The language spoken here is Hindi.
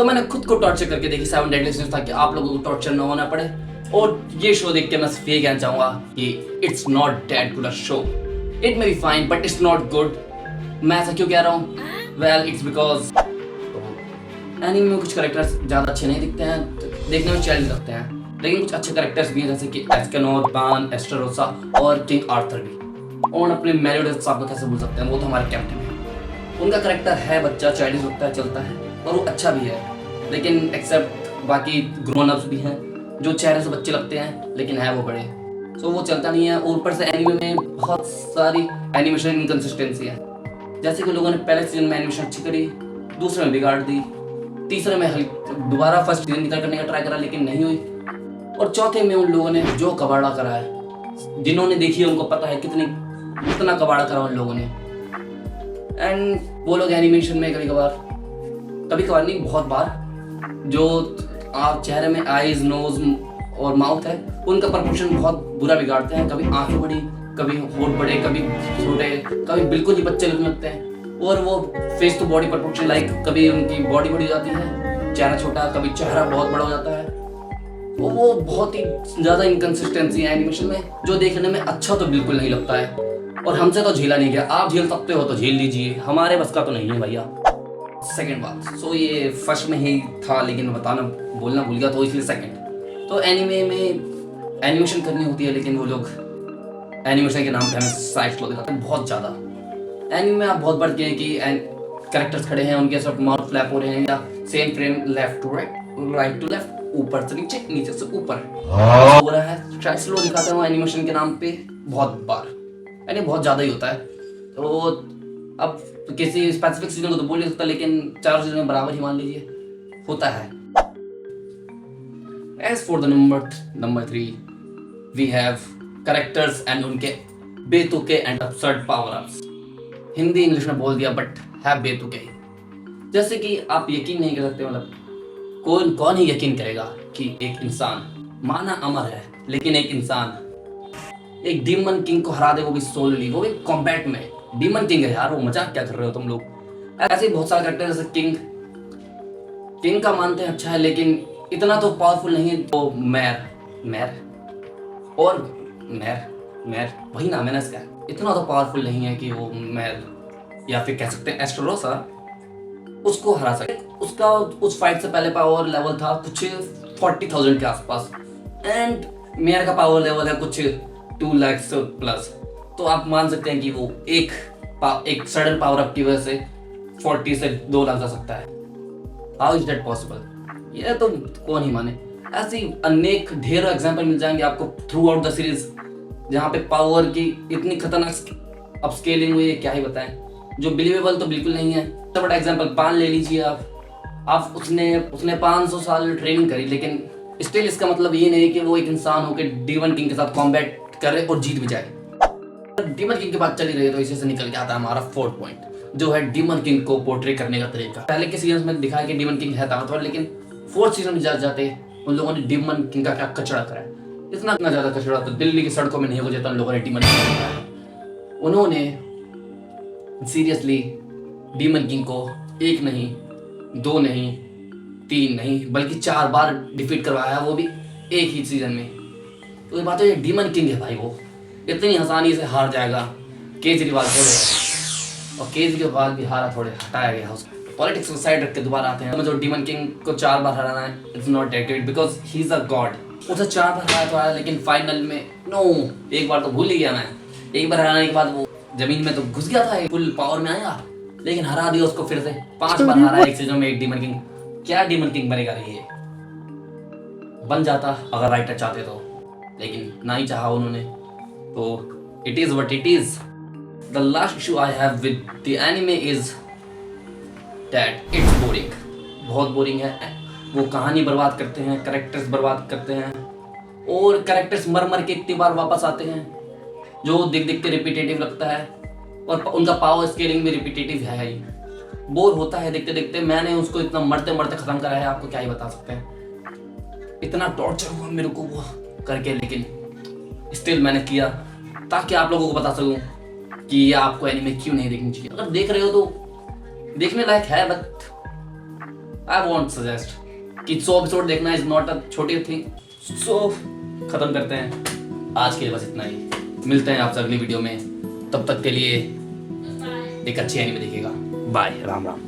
तो मैंने खुद को टॉर्चर करके देखी 7 डेडली सिंस, ताकि आप लोगों को टॉर्चर न होना पड़े। और ये शो देख के मैं सिर्फ ये कहना चाहूँगा कि it's not that good a show. It may be fine but it's not good. मैं ऐसा क्यों कह रहा हूँ? वेल इट्स बिकॉज एनीमे में कुछ कैरेक्टर्स ज़्यादा अच्छे नहीं दिखते हैं, देखने में चैलेंज लगते हैं, लेकिन कुछ अच्छे कैरेक्टर्स भी हैं जैसे कि एस्केनोर, बान, एस्टेरोसा और किंग आर्थर भी। और अपने मेलोडियस साहब को कैसे भूल सकते हैं, वो तो हमारे कैप्टन हैं। उनका कैरेक्टर है बच्चा, चाइल्डिश लगता है, चलता है और वो अच्छा भी है, लेकिन एक्सेप्ट बाकी ग्रोन अप्स भी हैं जो चेहरे से बच्चे लगते हैं लेकिन है वो बड़े, सो वो चलता नहीं है। और ऊपर से एनीमे में बहुत सारी एनिमेशन इनकंसिस्टेंसी है, जैसे कि लोगों ने पहले सीजन में एनिमेशन अच्छी करी, दूसरे में बिगाड़ दी, तीसरे में दोबारा फर्स्ट सीजन की तरह करने का ट्राई करा लेकिन नहीं हुई, और चौथे में उन लोगों ने जो कबाड़ा करा है, जिन्होंने देखी है उनको पता है कितना कबाड़ा करा उन लोगों ने। एंड वो लोग एनिमेशन में कभी कभार नहीं, बहुत बार जो आप चेहरे में आईज, नोज और माउथ है उनका प्रपोर्शन बहुत बुरा बिगाड़ते हैं। कभी आंखें बड़ी, कभी होठ बड़े, कभी छोटे, कभी बिल्कुल ही बच्चे लगते हैं। और वो face to body proportion like कभी उनकी बॉडी बड़ी हो जाती है, चेहरा छोटा, कभी चेहरा बहुत बड़ा हो जाता है। तो वो बहुत ही ज़्यादा इनकंसिस्टेंसी है एनिमेशन में, जो देखने में अच्छा तो बिल्कुल नहीं लगता है। और हमसे तो झेला नहीं गया, आप झेल सकते हो तो झेल लीजिए, हमारे बस का तो नहीं है भैया। सेकंड बात, सो ये फर्स्ट में ही था लेकिन बोलना भूल गया, तो इसलिए सेकंड। तो एनीमे में एनिमेशन करनी होती है, लेकिन वो लोग एनिमेशन के नाम पे हमें साइड स्लो दिखाते हैं बहुत ज़्यादा। एनीमे में आप बहुत बार देखें कि कैरेक्टर्स खड़े हैं, उनके सब माउथ फ्लैप हो रहे हैं, या same frame left to right to left, ऊपर से नीचे, नीचे से ऊपर हो रहा है। साइड स्लो दिखाते हैं एनिमेशन के नाम पे बहुत बार, यानी बहुत ज़्यादा ही होता है। तो अब किसी स्पेसिफिक सीजन को तो बोल नहीं सकता, लेकिन 4 सीजन में बराबर ही मान लीजिए होता है। As for the number 3, we have characters and उनके बेतुके and absurd power ups। Hindi English में बोल दिया बट है बेतुके। जैसे कि आप यकीन नहीं कर सकते, मतलब कौन ही यकीन करेगा कि एक इंसान माना अमर है, लेकिन एक इंसान एक डीमन किंग को हरा दे, वो भी सोलोली, वो भी कॉम्बैट में। डीमन किंग है यार, वो मजाक क्या कर रहे हो तुम लोग। ऐसे बहुत सारे कैरेक्टर जैसे किंग का मानते हैं अच्छा है, लेकिन इतना तो पावरफुल नहीं है। तो मैर वही नाम है ना इसका, इतना तो पावरफुल नहीं है कि वो मैर, या फिर कह सकते हैं एस्टेरोसा, उसको हरा सके। उसका उस फाइट से पहले पावर लेवल था कुछ 40,000 के आसपास, एंड मैर का पावर लेवल है कुछ 2 लाख प्लस। तो आप मान सकते हैं कि वो एक सडन पावर अप की वजह से 40 से 2 लाख जा सकता है। How is that possible? ये तो कौन ही माने। ऐसी अनेक ढेरों एग्जांपल मिल जाएंगे आपको थ्रू आउट द सीरीज, जहाँ पे पावर की इतनी खतरनाक अपस्केलिंग हुई है, क्या ही बताएं, जो बिलीवेबल तो बिल्कुल नहीं है। तो बड़ा एग्जांपल पान ले लीजिए आप उसने 500 साल ट्रेनिंग करी, लेकिन स्टिल इसका मतलब ये नहीं कि वो एक इंसान होकर डीमन किंग के साथ कॉम्बैट करे और जीत भी जाए। डीमन किंग की बात चली रही है तो इसी से निकल के आता है हमारा 4th पॉइंट, जो है डीमन किंग को पोर्ट्रे करने का तरीका। पहले के सीजन में दिखाया कि डीमन किंग है ताकतवर, लेकिन 4th सीजन में जाते उन लोगों ने डीमन किंग का क्या कचरा करा है। इतना ज्यादा कचरा तो दिल्ली की सड़कों में नहीं हो जाता उन लोगों ने डीमन किंग कराया। उन्होंने सीरियसली डीमन किंग को 1 नहीं, 2 नहीं, 3 नहीं, बल्कि 4 बार डिफीट करवाया, वो भी एक ही सीजन में। तो ये बात है, डीमन किंग है भाई, वो इतनी आसानी से हार जाएगा केजरीवाल थोड़े, और केजरीवाल भी हारा थोड़े, हटाया गया उसको। पॉलिटिक्स को साइड रख के दोबारा आते हैं। जो डीमन किंग को 4 बार हराना है, it's not that great because he is a God. उसे 4 बार हराया तो आया, लेकिन फाइनल में नो, एक बार तो भूल ही गया मैं। एक बार हराने के बाद वो जमीन में तो घुस गया था, फुल पावर में आया, लेकिन हरा दिया उसको फिर से। 5 बार हरा एक सीजन में एक डीमन किंग। क्या डीमन किंग बनेगा ये? बन जाता अगर राइटर चाहते तो, लेकिन ना ही चाहा उन्होंने, तो it is what it is. The last issue I have with the anime is that it's boring. बहुत बोरिंग है। वो कहानी बर्बाद करते हैं, कैरेक्टर्स बर्बाद करते हैं, और कैरेक्टर्स मर के इतनी बार वापस आते हैं जो दिख के रिपीटेटिव लगता है, और उनका पावर स्केलिंग भी रिपीटेटिव है ही। बोर होता है देखते। मैंने उसको इतना मरते खत्म करा है, आपको क्या ही बता सकते हैं। इतना टॉर्चर हुआ मेरे को वो करके, लेकिन स्टिल मैंने किया ताकि आप लोगों को बता सकूं कि ये आपको एनीमे क्यों नहीं देखनी चाहिए। अगर देख रहे हो तो देखने लायक है, बट आई वॉन्ट सजेस्ट कि 100 एपिसोड देखना इज नॉट अ छोटी थिंग। सो खत्म करते हैं आज के लिए, बस इतना ही। मिलते हैं आपसे अगली वीडियो में, तब तक के लिए एक अच्छी एनीमे देखिएगा। बाय, राम राम।